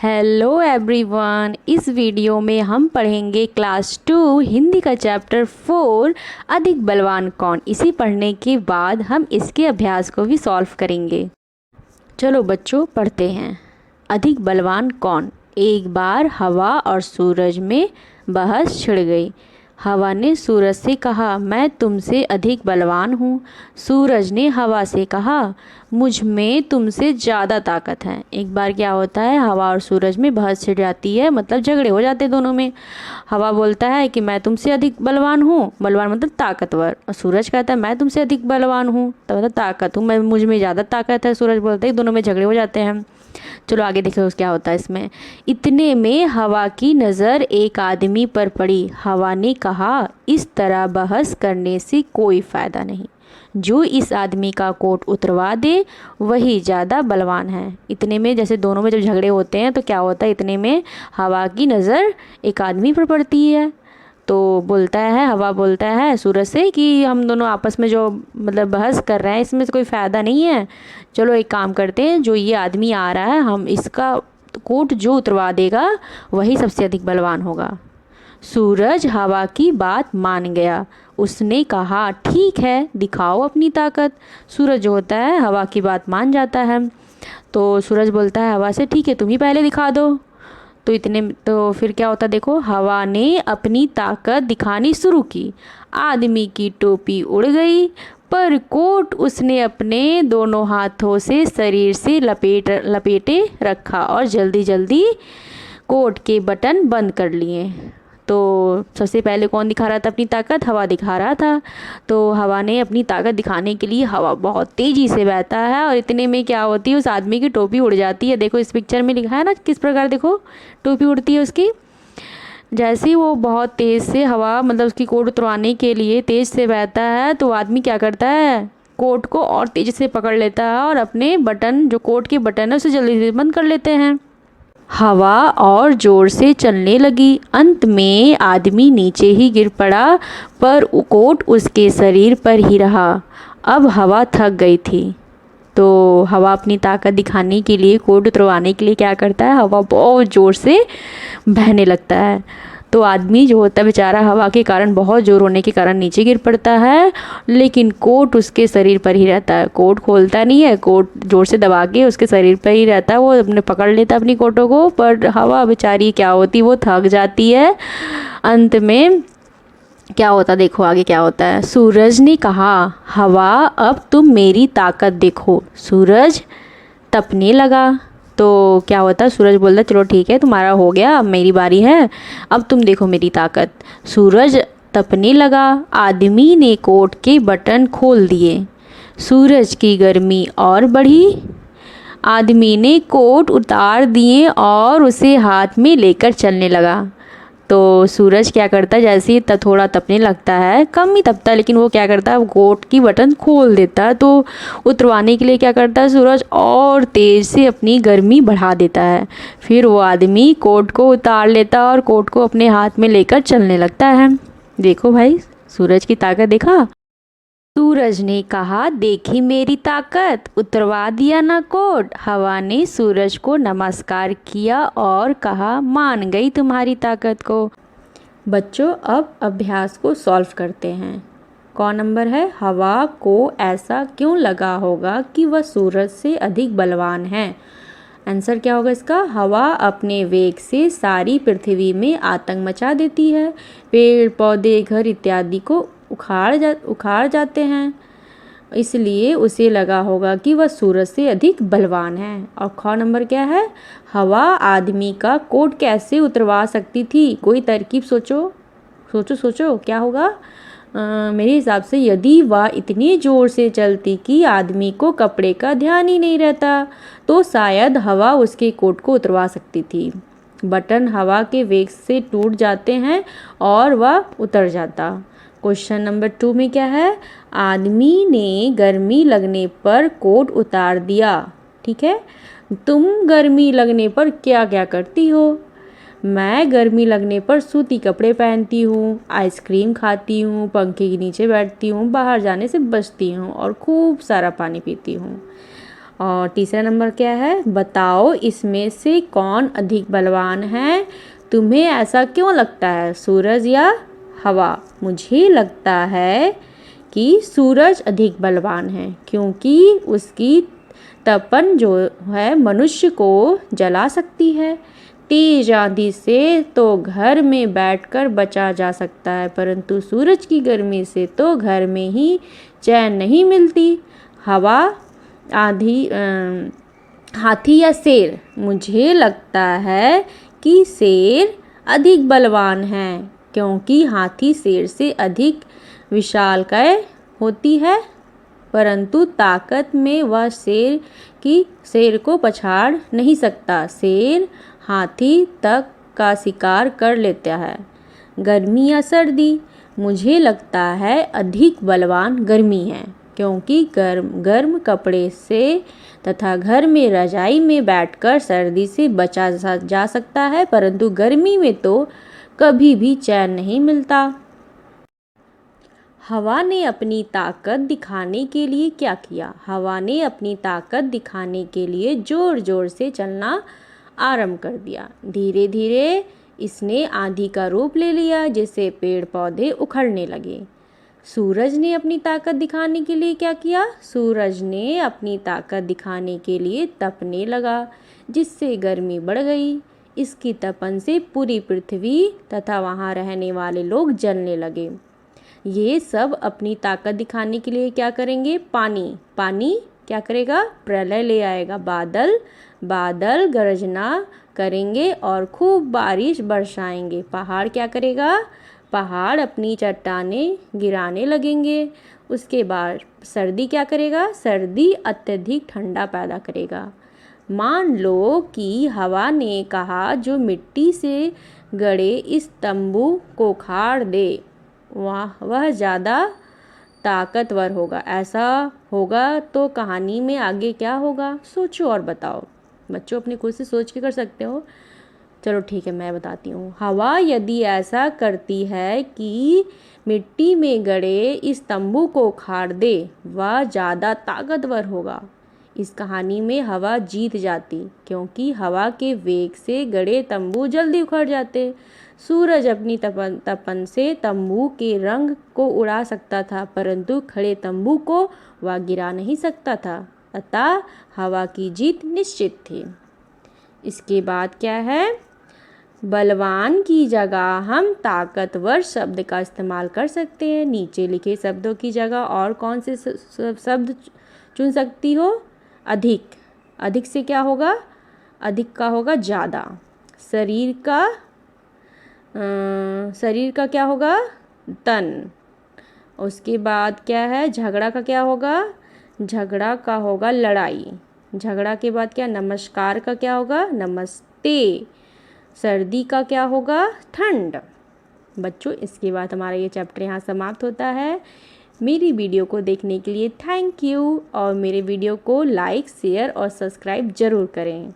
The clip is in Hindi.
हेलो एवरीवन, इस वीडियो में हम पढ़ेंगे क्लास 2 हिंदी का चैप्टर 4 अधिक बलवान कौन। इसे पढ़ने के बाद हम इसके अभ्यास को भी सॉल्व करेंगे। चलो बच्चों पढ़ते हैं। अधिक बलवान कौन। एक बार हवा और सूरज में बहस छिड़ गई। हवा ने सूरज से कहा, मैं तुमसे अधिक बलवान हूँ। सूरज ने हवा से कहा, मुझ में तुमसे ज़्यादा ताकत है। एक बार क्या होता है, हवा और सूरज में बहस छिड़ जाती है, मतलब झगड़े हो जाते हैं दोनों में। हवा बोलता है कि मैं तुमसे अधिक बलवान हूँ, बलवान मतलब ताकतवर, और सूरज कहता है मैं तुमसे अधिक बलवान हूँ, तो मतलब ताकत हूँ, मैं मुझ में ज़्यादा ताकत है। सूरज बोलता है, दोनों में झगड़े हो जाते हैं। चलो आगे देखो क्या होता है इसमें। इतने में हवा की नज़र एक आदमी पर पड़ी। हवा ने कहा, इस तरह बहस करने से कोई फ़ायदा नहीं। जो इस आदमी का कोट उतरवा दे वही ज़्यादा बलवान है। इतने में जैसे दोनों में जब झगड़े होते हैं तो क्या होता है, इतने में हवा की नज़र एक आदमी पर पड़ती है। तो बोलता है, हवा बोलता है सूरज से कि हम दोनों आपस में जो मतलब बहस कर रहे हैं इसमें से कोई फ़ायदा नहीं है। चलो एक काम करते हैं, जो ये आदमी आ रहा है हम इसका कोट जो उतरवा देगा वही सबसे अधिक बलवान होगा। सूरज हवा की बात मान गया। उसने कहा, ठीक है, दिखाओ अपनी ताकत। सूरज जो होता है हवा की बात मान जाता है। तो सूरज बोलता है हवा से, ठीक है तुम ही पहले दिखा दो। तो फिर क्या होता, देखो हवा ने अपनी ताकत दिखानी शुरू की। आदमी की टोपी उड़ गई, पर कोट उसने अपने दोनों हाथों से शरीर से लपेटे रखा और जल्दी जल्दी कोट के बटन बंद कर लिए। तो सबसे पहले कौन दिखा रहा था अपनी ताकत, हवा दिखा रहा था। तो हवा ने अपनी ताकत दिखाने के लिए, हवा बहुत तेज़ी से बहता है और इतने में क्या होती है, उस आदमी की टोपी उड़ जाती है। देखो इस पिक्चर में लिखा है ना किस प्रकार, देखो टोपी उड़ती है उसकी। जैसे ही वो बहुत तेज़ से हवा मतलब उसकी कोट उतरवाने के लिए तेज़ से बहता है, तो आदमी क्या करता है, कोट को और तेज़ी से पकड़ लेता है और अपने बटन, जो कोट के बटन है उसे जल्दी से बंद कर लेते हैं। हवा और ज़ोर से चलने लगी। अंत में आदमी नीचे ही गिर पड़ा, पर कोट उसके शरीर पर ही रहा। अब हवा थक गई थी। तो हवा अपनी ताकत दिखाने के लिए, कोट उतरवाने के लिए क्या करता है, हवा बहुत ज़ोर से बहने लगता है। तो आदमी जो होता है बेचारा हवा के कारण, बहुत ज़ोर होने के कारण नीचे गिर पड़ता है, लेकिन कोट उसके शरीर पर ही रहता है। कोट खोलता नहीं है, कोट ज़ोर से दबा के उसके शरीर पर ही रहता है। वो अपने पकड़ लेता है अपनी कोटों को, पर हवा बेचारी क्या होती, वो थक जाती है। अंत में क्या होता, देखो आगे क्या होता है। सूरज ने कहा, हवा अब तुम मेरी ताकत देखो। सूरज तपने लगा। तो क्या होता है, सूरज बोलता चलो ठीक है तुम्हारा हो गया, अब मेरी बारी है, अब तुम देखो मेरी ताकत। सूरज तपने लगा। आदमी ने कोट के बटन खोल दिए। सूरज की गर्मी और बढ़ी। आदमी ने कोट उतार दिए और उसे हाथ में लेकर चलने लगा। तो सूरज क्या करता है, जैसे ही थोड़ा तपने लगता है, कम ही तपता है, लेकिन वो क्या करता है, वो कोट की बटन खोल देता है। तो उतरवाने के लिए क्या करता है सूरज, और तेज़ से अपनी गर्मी बढ़ा देता है। फिर वो आदमी कोट को उतार लेता है और कोट को अपने हाथ में लेकर चलने लगता है। देखो भाई सूरज की ताकत देखा। सूरज ने कहा, देखी मेरी ताकत, उतरवा दिया ना कोट। हवा ने सूरज को नमस्कार किया और कहा, मान गई तुम्हारी ताकत को। बच्चों अब अभ्यास को सॉल्व करते हैं। कौन नंबर है, हवा को ऐसा क्यों लगा होगा कि वह सूरज से अधिक बलवान है। आंसर क्या होगा इसका, हवा अपने वेग से सारी पृथ्वी में आतंक मचा देती है। पेड़ पौधे घर इत्यादि को उखाड़ जाते हैं, इसलिए उसे लगा होगा कि वह सूरज से अधिक बलवान है। और ख नंबर क्या है, हवा आदमी का कोट कैसे उतरवा सकती थी। कोई तरकीब सोचो सोचो सोचो क्या होगा। मेरे हिसाब से यदि वह इतनी ज़ोर से चलती कि आदमी को कपड़े का ध्यान ही नहीं रहता, तो शायद हवा उसके कोट को उतरवा सकती थी। बटन हवा के वेग से टूट जाते हैं और वह उतर जाता। क्वेश्चन नंबर 2 में क्या है, आदमी ने गर्मी लगने पर कोट उतार दिया। ठीक है, तुम गर्मी लगने पर क्या क्या करती हो। मैं गर्मी लगने पर सूती कपड़े पहनती हूँ, आइसक्रीम खाती हूँ, पंखे के नीचे बैठती हूँ, बाहर जाने से बचती हूँ और खूब सारा पानी पीती हूँ। और तीसरा नंबर क्या है, बताओ इसमें से कौन अधिक बलवान है। तुम्हें ऐसा क्यों लगता है, सूरज या हवा। मुझे लगता है कि सूरज अधिक बलवान है, क्योंकि उसकी तपन जो है मनुष्य को जला सकती है। तेज आंधी से तो घर में बैठकर बचा जा सकता है, परंतु सूरज की गर्मी से तो घर में ही चैन नहीं मिलती। हवा, आंधी, हाथी या शेर। मुझे लगता है कि शेर अधिक बलवान है, क्योंकि हाथी शेर से अधिक विशालकाय होती है, परंतु ताकत में वह शेर को पछाड़ नहीं सकता। शेर हाथी तक का शिकार कर लेता है। गर्मी या सर्दी। मुझे लगता है अधिक बलवान गर्मी है, क्योंकि गर्म कपड़े से तथा घर में रजाई में बैठकर सर्दी से बचा जा सकता है, परंतु गर्मी में तो कभी भी चैन नहीं मिलता। हवा ने अपनी ताकत दिखाने के लिए क्या किया। हवा ने अपनी ताकत दिखाने के लिए जोर जोर से चलना आरंभ कर दिया। धीरे धीरे इसने आंधी का रूप ले लिया, जिससे पेड़ पौधे उखड़ने लगे। सूरज ने अपनी ताकत दिखाने के लिए क्या किया। सूरज ने अपनी ताकत दिखाने के लिए तपने लगा, जिससे गर्मी बढ़ गई। इसकी तपन से पूरी पृथ्वी तथा वहाँ रहने वाले लोग जलने लगे। ये सब अपनी ताकत दिखाने के लिए क्या करेंगे। पानी क्या करेगा, प्रलय ले आएगा। बादल गरजना करेंगे और खूब बारिश बरसाएंगे। पहाड़ क्या करेगा, पहाड़ अपनी चट्टानें गिराने लगेंगे। उसके बाद सर्दी क्या करेगा, सर्दी अत्यधिक ठंडा पैदा करेगा। मान लो कि हवा ने कहा, जो मिट्टी से गढ़े इस तंबू को उखाड़ दे वह ज़्यादा ताकतवर होगा। ऐसा होगा तो कहानी में आगे क्या होगा, सोचो और बताओ। बच्चों अपनी खुद से सोच के कर सकते हो। चलो ठीक है, मैं बताती हूँ। हवा यदि ऐसा करती है कि मिट्टी में गड़े इस तंबू को उखाड़ दे, वह ज़्यादा ताकतवर होगा। इस कहानी में हवा जीत जाती, क्योंकि हवा के वेग से गड़े तंबू जल्दी उखड़ जाते। सूरज अपनी तपन से तंबू के रंग को उड़ा सकता था, परंतु खड़े तंबू को वह गिरा नहीं सकता था। अतः हवा की जीत निश्चित थी। इसके बाद क्या है, बलवान की जगह हम ताकतवर शब्द का इस्तेमाल कर सकते हैं। नीचे लिखे शब्दों की जगह और कौन से शब्द चुन सकती हो। अधिक से क्या होगा, अधिक का होगा ज़्यादा। शरीर का क्या होगा, तन। उसके बाद क्या है, झगड़ा का क्या होगा, झगड़ा का होगा लड़ाई। झगड़ा के बाद क्या, नमस्कार का क्या होगा, नमस्ते। सर्दी का क्या होगा, ठंड। बच्चों इसके बाद हमारा ये चैप्टर यहाँ समाप्त होता है। मेरी वीडियो को देखने के लिए थैंक यू, और मेरे वीडियो को लाइक, शेयर और सब्सक्राइब ज़रूर करें।